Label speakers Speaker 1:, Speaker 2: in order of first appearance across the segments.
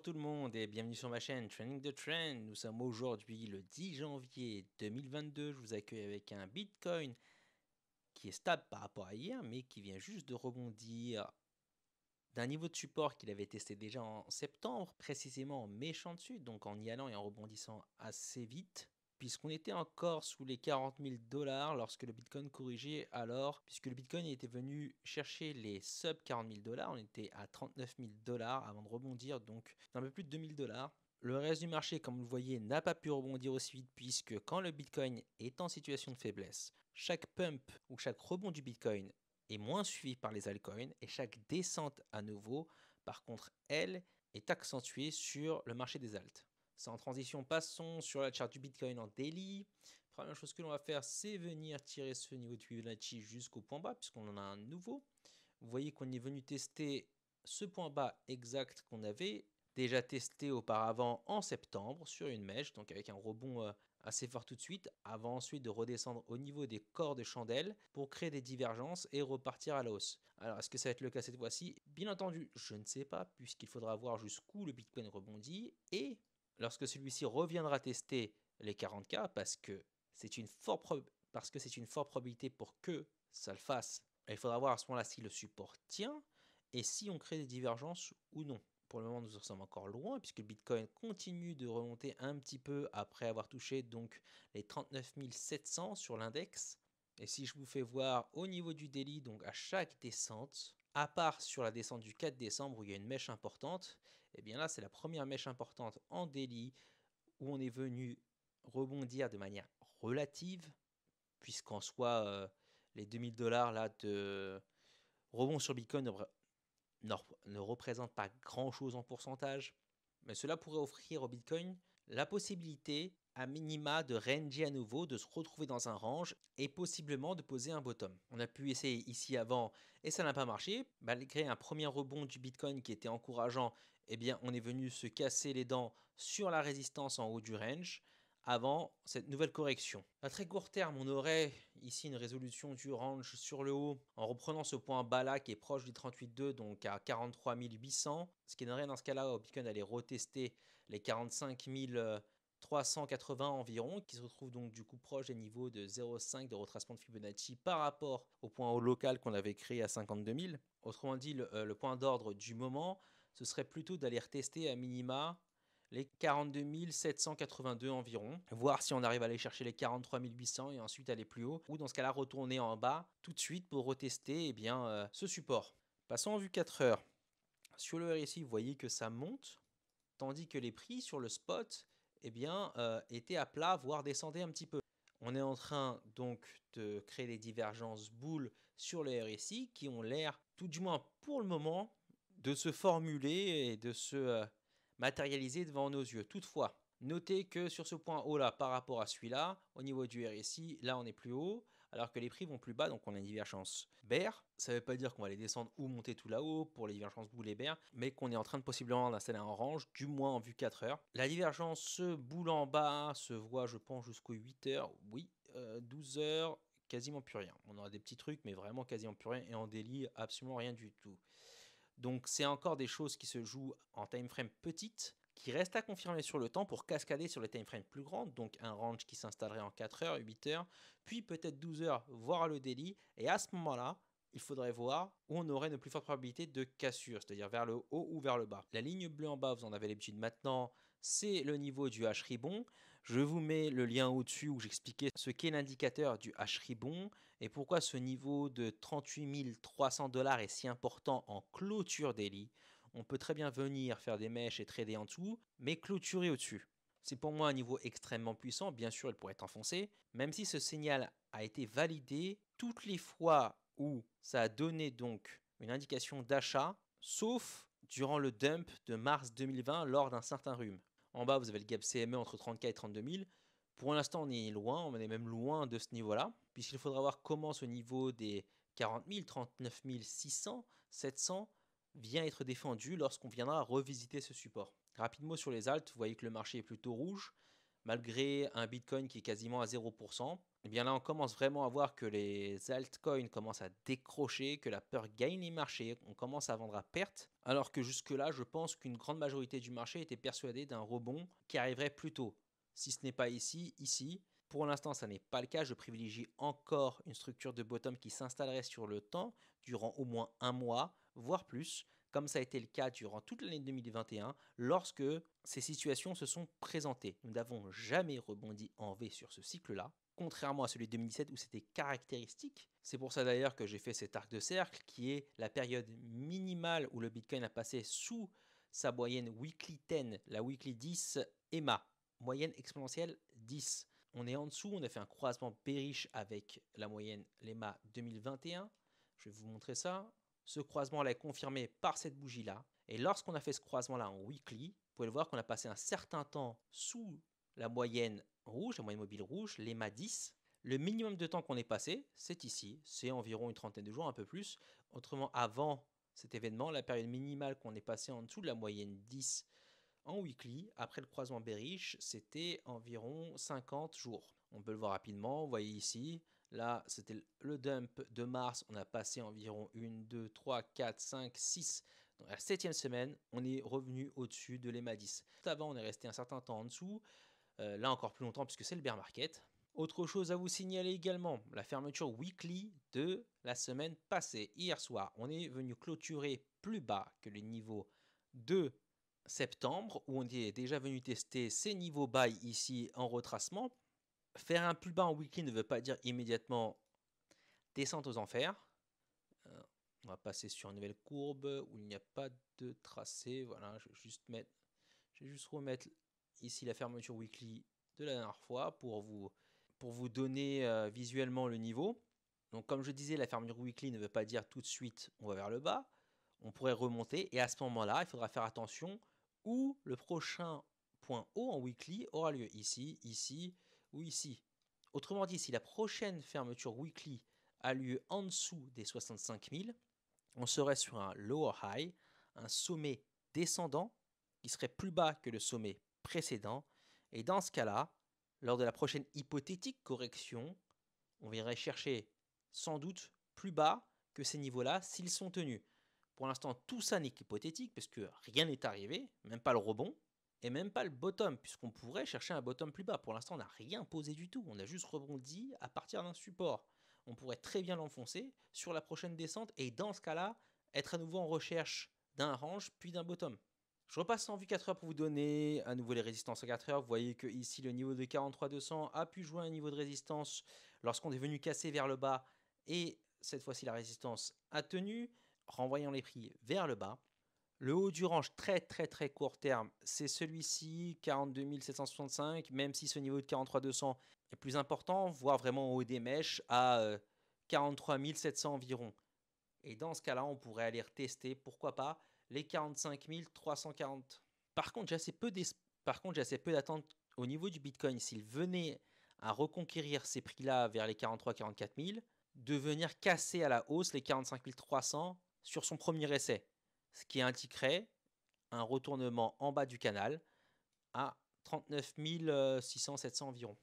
Speaker 1: Bonjour tout le monde et bienvenue sur ma chaîne Trending the Trend. Nous sommes aujourd'hui le 10 janvier 2022. Je vous accueille avec un Bitcoin qui est stable par rapport à hier, mais qui vient juste de rebondir d'un niveau de support qu'il avait testé déjà en septembre, précisément en méchant dessus, donc en y allant et en rebondissant assez vite, puisqu'on était encore sous les 40 000 $ lorsque le Bitcoin corrigeait alors, puisque le Bitcoin était venu chercher les sub 40 000 $, on était à 39 000 $ avant de rebondir, donc d'un peu plus de 2 000 $. Le reste du marché, comme vous le voyez, n'a pas pu rebondir aussi vite, puisque quand le Bitcoin est en situation de faiblesse, chaque pump ou chaque rebond du Bitcoin est moins suivi par les altcoins et chaque descente à nouveau, par contre, elle est accentuée sur le marché des alts. Sans transition, passons sur la charte du Bitcoin en daily. Première chose que l'on va faire, c'est venir tirer ce niveau de Fibonacci jusqu'au point bas, puisqu'on en a un nouveau. Vous voyez qu'on est venu tester ce point bas exact qu'on avait déjà testé auparavant en septembre sur une mèche, donc avec un rebond assez fort tout de suite, avant ensuite de redescendre au niveau des corps de chandelle pour créer des divergences et repartir à la hausse. Alors est-ce que ça va être le cas cette fois-ci? Bien entendu, je ne sais pas, puisqu'il faudra voir jusqu'où le Bitcoin rebondit, et lorsque celui-ci reviendra tester les 40K, parce que c'est une forte probabilité pour que ça le fasse, il faudra voir à ce moment-là si le support tient et si on crée des divergences ou non. Pour le moment, nous en sommes encore loin puisque le Bitcoin continue de remonter un petit peu après avoir touché donc les 39 700 sur l'index. Et si je vous fais voir au niveau du daily, donc à chaque descente, à part sur la descente du 4 décembre où il y a une mèche importante, et bien là c'est la première mèche importante en daily où on est venu rebondir de manière relative, puisqu'en soi les 2000 $ là de rebond sur Bitcoin ne représente pas grand-chose en pourcentage, mais cela pourrait offrir au Bitcoin la possibilité à minima de ranger à nouveau, de se retrouver dans un range et possiblement de poser un bottom. On a pu essayer ici avant et ça n'a pas marché. Malgré un premier rebond du Bitcoin qui était encourageant, eh bien on est venu se casser les dents sur la résistance en haut du range avant cette nouvelle correction. À très court terme, on aurait ici une résolution du range sur le haut en reprenant ce point bas là qui est proche du 38,2, donc à 43 800, ce qui donnerait dans ce cas-là au Bitcoin d'aller retester les 45 380 environ, qui se retrouve donc du coup proche des niveaux de 0,5 de retracement de Fibonacci par rapport au point haut local qu'on avait créé à 52 000. Autrement dit, le point d'ordre du moment, ce serait plutôt d'aller retester à minima les 42 782 environ, voir si on arrive à aller chercher les 43 800 et ensuite aller plus haut, ou dans ce cas-là retourner en bas tout de suite pour retester ce support. Passons en vue 4 heures. Sur le RSI, vous voyez que ça monte, tandis que les prix sur le spot étaient à plat, voire descendaient un petit peu. On est en train donc de créer des divergences boules sur le RSI qui ont l'air, tout du moins pour le moment, de se formuler et de se matérialiser devant nos yeux. Toutefois, notez que sur ce point haut là par rapport à celui-là, au niveau du RSI, là on est plus haut, alors que les prix vont plus bas, donc on a une divergence bear. Ça ne veut pas dire qu'on va les descendre ou monter tout là-haut pour les divergences boule et bear, mais qu'on est en train de possiblement d'installer un range, du moins en vue 4 heures. La divergence boule en bas se voit, je pense, jusqu'aux 8 heures, oui, 12 heures, quasiment plus rien. On aura des petits trucs, mais vraiment quasiment plus rien, et en daily, absolument rien du tout. Donc c'est encore des choses qui se jouent en time frame petite, qui restent à confirmer sur le temps pour cascader sur les time frames plus grandes, donc un range qui s'installerait en 4 heures, 8 heures, puis peut-être 12 heures, voire le daily, et à ce moment-là, il faudrait voir où on aurait une plus forte probabilité de cassure, c'est-à-dire vers le haut ou vers le bas. La ligne bleue en bas, vous en avez l'habitude maintenant, c'est le niveau du H-Ribbon. Je vous mets le lien au-dessus où j'expliquais ce qu'est l'indicateur du H-Ribbon et pourquoi ce niveau de 38 300 $ est si important en clôture daily. On peut très bien venir faire des mèches et trader en dessous, mais clôturer au-dessus. C'est pour moi un niveau extrêmement puissant, bien sûr il pourrait être enfoncé, même si ce signal a été validé toutes les fois où ça a donné donc une indication d'achat, sauf durant le dump de mars 2020 lors d'un certain rhume. En bas, vous avez le gap CME entre 30K et 32 000. Pour l'instant, on est loin, on est même loin de ce niveau-là, puisqu'il faudra voir comment ce niveau des 40 000, 39 600, 700 vient être défendu lorsqu'on viendra revisiter ce support. Rapidement sur les alts, vous voyez que le marché est plutôt rouge. malgré un Bitcoin qui est quasiment à 0%. Et bien là, on commence vraiment à voir que les altcoins commencent à décrocher, que la peur gagne les marchés, on commence à vendre à perte, alors que jusque-là, je pense qu'une grande majorité du marché était persuadée d'un rebond qui arriverait plus tôt. Si ce n'est pas ici, ici. Pour l'instant, ça n'est pas le cas. Je privilégie encore une structure de bottom qui s'installerait sur le temps durant au moins un mois, voire plus, comme ça a été le cas durant toute l'année 2021, lorsque ces situations se sont présentées. Nous n'avons jamais rebondi en V sur ce cycle-là, contrairement à celui de 2017 où c'était caractéristique. C'est pour ça d'ailleurs que j'ai fait cet arc de cercle qui est la période minimale où le Bitcoin a passé sous sa moyenne weekly 10, la weekly 10 EMA, moyenne exponentielle 10. On est en dessous, on a fait un croisement bearish avec la moyenne l'EMA 2021. Je vais vous montrer ça. Ce croisement là est confirmé par cette bougie-là. Et lorsqu'on a fait ce croisement-là en weekly, vous pouvez le voir qu'on a passé un certain temps sous la moyenne rouge, la moyenne mobile rouge, l'EMA 10. Le minimum de temps qu'on est passé, c'est ici. C'est environ une trentaine de jours, un peu plus. Autrement, avant cet événement, la période minimale qu'on est passé en dessous de la moyenne 10 en weekly, après le croisement bearish, c'était environ 50 jours. On peut le voir rapidement, vous voyez ici, là c'était le dump de mars, on a passé environ 1, 2, 3, 4, 5, 6. Dans la 7e semaine, on est revenu au-dessus de l'EMA 10. Avant, on est resté un certain temps en dessous, là encore plus longtemps puisque c'est le bear market. Autre chose à vous signaler également, la fermeture weekly de la semaine passée. Hier soir, on est venu clôturer plus bas que le niveau de septembre, où on est déjà venu tester ces niveaux buy ici en retracement. Faire un plus bas en weekly ne veut pas dire immédiatement descente aux enfers. On va passer sur une nouvelle courbe où il n'y a pas de tracé. Voilà, je vais juste remettre ici la fermeture weekly de la dernière fois pour vous donner visuellement le niveau. Donc comme je disais, la fermeture weekly ne veut pas dire tout de suite on va vers le bas. On pourrait remonter et à ce moment-là, il faudra faire attention où le prochain point haut en weekly aura lieu, ici, ici ou ici. Autrement dit, si la prochaine fermeture weekly a lieu en dessous des 65 000, on serait sur un lower high, un sommet descendant qui serait plus bas que le sommet précédent. Et dans ce cas-là, lors de la prochaine hypothétique correction, on viendrait chercher sans doute plus bas que ces niveaux-là s'ils sont tenus. Pour l'instant, tout ça n'est qu'hypothétique parce que rien n'est arrivé, même pas le rebond et même pas le bottom, puisqu'on pourrait chercher un bottom plus bas. Pour l'instant, on n'a rien posé du tout, on a juste rebondi à partir d'un support. On pourrait très bien l'enfoncer sur la prochaine descente et dans ce cas-là, être à nouveau en recherche d'un range puis d'un bottom. Je repasse en vue 4 heures pour vous donner à nouveau les résistances à 4 heures. Vous voyez que ici le niveau de 43,200 a pu jouer un niveau de résistance lorsqu'on est venu casser vers le bas et cette fois-ci la résistance a tenu, renvoyant les prix vers le bas. Le haut du range très court terme, c'est celui-ci, 42 765, même si ce niveau de 43 200 est plus important, voire vraiment au haut des mèches à 43 700 environ. Et dans ce cas-là, on pourrait aller retester, pourquoi pas, les 45 340. Par contre, j'ai assez peu d'attentes au niveau du Bitcoin. S'il venait à reconquérir ces prix-là vers les 43-44 000, de venir casser à la hausse les 45 300 sur son premier essai, ce qui indiquerait un retournement en bas du canal à 39 600-700 environ.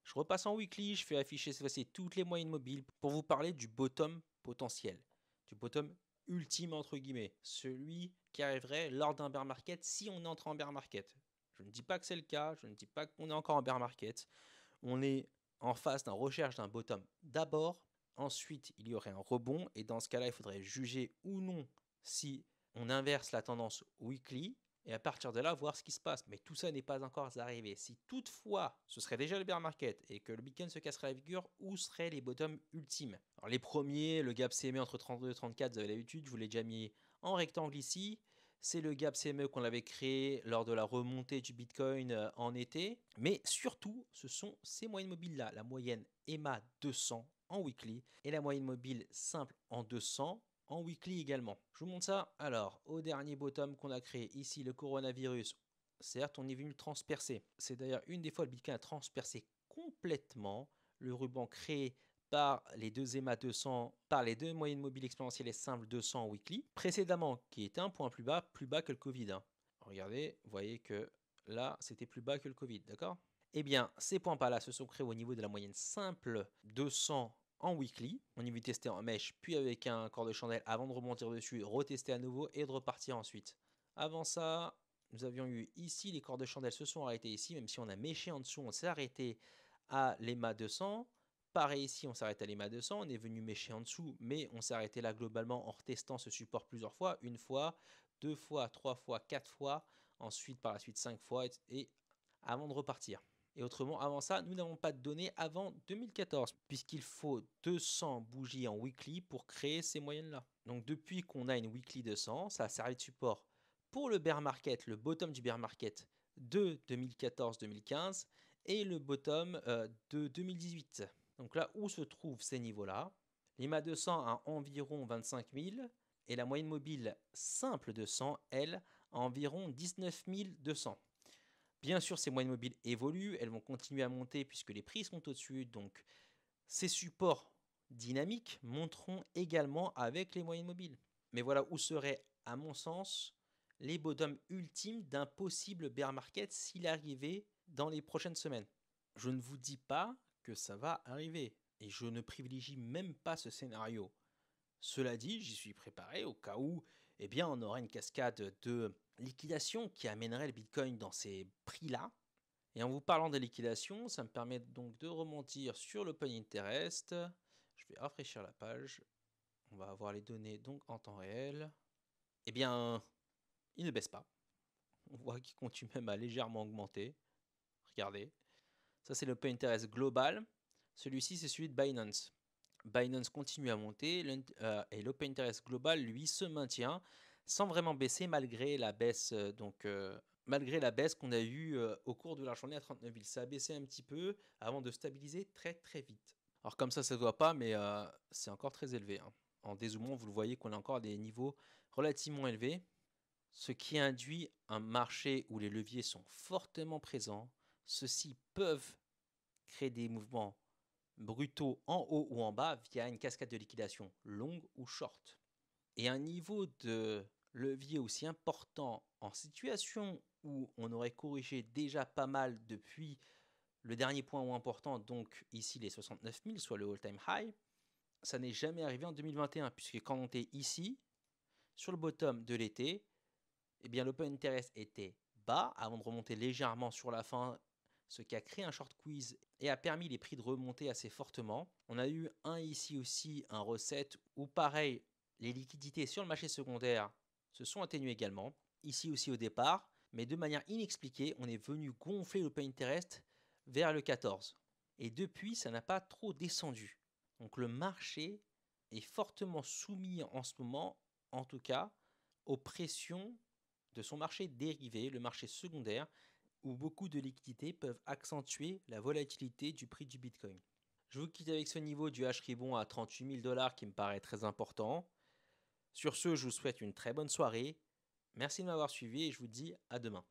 Speaker 1: Je repasse en weekly, je fais afficher cette fois-ci toutes les moyennes mobiles pour vous parler du bottom potentiel, du bottom ultime entre guillemets, celui qui arriverait lors d'un bear market si on entre en bear market. Je ne dis pas que c'est le cas, je ne dis pas qu'on est encore en bear market. On est en phase d'une recherche d'un bottom d'abord, ensuite il y aurait un rebond et dans ce cas-là il faudrait juger ou non si on inverse la tendance weekly et à partir de là voir ce qui se passe. Mais tout ça n'est pas encore arrivé. Si toutefois ce serait déjà le bear market et que le Bitcoin se casserait la figure, où seraient les bottoms ultimes? Alors les premiers, le gap CME entre 32 et 34, vous avez l'habitude, je vous l'ai déjà mis en rectangle ici. C'est le gap CME qu'on avait créé lors de la remontée du Bitcoin en été. Mais surtout, ce sont ces moyennes mobiles-là. La moyenne EMA 200 en weekly et la moyenne mobile simple en 200 en weekly également. Je vous montre ça. Alors, au dernier bottom qu'on a créé ici, le coronavirus, certes, on est venu le transpercer. C'est d'ailleurs une des fois le Bitcoin a transpercé complètement le ruban créé par les deux EMA 200, par les deux moyennes mobiles exponentielles et simples 200 en weekly, précédemment, qui était un point plus bas que le Covid. Regardez, vous voyez que là, c'était plus bas que le Covid, d'accord? Eh bien, ces points pas là se sont créés au niveau de la moyenne simple 200 en weekly. On y vu tester en mèche, puis avec un corps de chandelle avant de rebondir dessus, retester à nouveau et de repartir ensuite. Avant ça, nous avions eu ici les corps de chandelle se sont arrêtés ici, même si on a méché en dessous, on s'est arrêté à l'EMA 200. Pareil ici, on s'arrête à l'EMA 200, on est venu mécher en dessous, mais on s'est arrêté là globalement en retestant ce support plusieurs fois, une fois, deux fois, trois fois, quatre fois, ensuite par la suite 5 fois, et avant de repartir. Et autrement, avant ça, nous n'avons pas de données avant 2014, puisqu'il faut 200 bougies en weekly pour créer ces moyennes-là. Donc depuis qu'on a une weekly 200, ça a servi de support pour le bear market, le bottom du bear market de 2014-2015 et le bottom de 2018. Donc là où se trouvent ces niveaux-là, l'EMA 200 à environ 25 000 et la moyenne mobile simple 200, elle, à environ 19 200. Bien sûr, ces moyennes mobiles évoluent, elles vont continuer à monter puisque les prix sont au-dessus, donc ces supports dynamiques monteront également avec les moyennes mobiles. Mais voilà où seraient, à mon sens, les bottoms ultimes d'un possible bear market s'il arrivait dans les prochaines semaines. Je ne vous dis pas que ça va arriver, et je ne privilégie même pas ce scénario. Cela dit, j'y suis préparé au cas où on aurait une cascade de liquidation qui amènerait le Bitcoin dans ces prix-là. Et en vous parlant de liquidation, ça me permet donc de remonter sur l'Open Interest. Je vais rafraîchir la page. On va avoir les données donc en temps réel. Il ne baisse pas. On voit qu'il continue même à légèrement augmenter. Regardez. Ça, c'est l'Open Interest global. Celui-ci, c'est celui de Binance. Binance continue à monter et l'Open Interest global, lui, se maintient sans vraiment baisser malgré la baisse, malgré la baisse qu'on a eue au cours de la journée à 39 000. Ça a baissé un petit peu avant de stabiliser très très vite. Alors comme ça ne se voit pas, mais c'est encore très élevé. Hein. En dézoomant, vous le voyez qu'on a encore des niveaux relativement élevés, ce qui induit un marché où les leviers sont fortement présents. Ceux-ci peuvent créer des mouvements brutaux en haut ou en bas via une cascade de liquidation longue ou short. Et un niveau de levier aussi important en situation où on aurait corrigé déjà pas mal depuis le dernier point important, donc ici les 69 000, soit le all-time high, ça n'est jamais arrivé en 2021, puisque quand on était ici, sur le bottom de l'été, l'open interest était bas avant de remonter légèrement sur la fin, ce qui a créé un short quiz et a permis les prix de remonter assez fortement. On a eu ici aussi un reset où pareil, les liquidités sur le marché secondaire se sont atténuées également. Ici aussi au départ, mais de manière inexpliquée, on est venu gonfler l'open interest vers le 14. Et depuis, ça n'a pas trop descendu. Donc le marché est fortement soumis en ce moment, en tout cas, aux pressions de son marché dérivé, le marché secondaire, où beaucoup de liquidités peuvent accentuer la volatilité du prix du Bitcoin. Je vous quitte avec ce niveau du H-Ribon à 38 000 $ qui me paraît très important. Sur ce, je vous souhaite une très bonne soirée. Merci de m'avoir suivi et je vous dis à demain.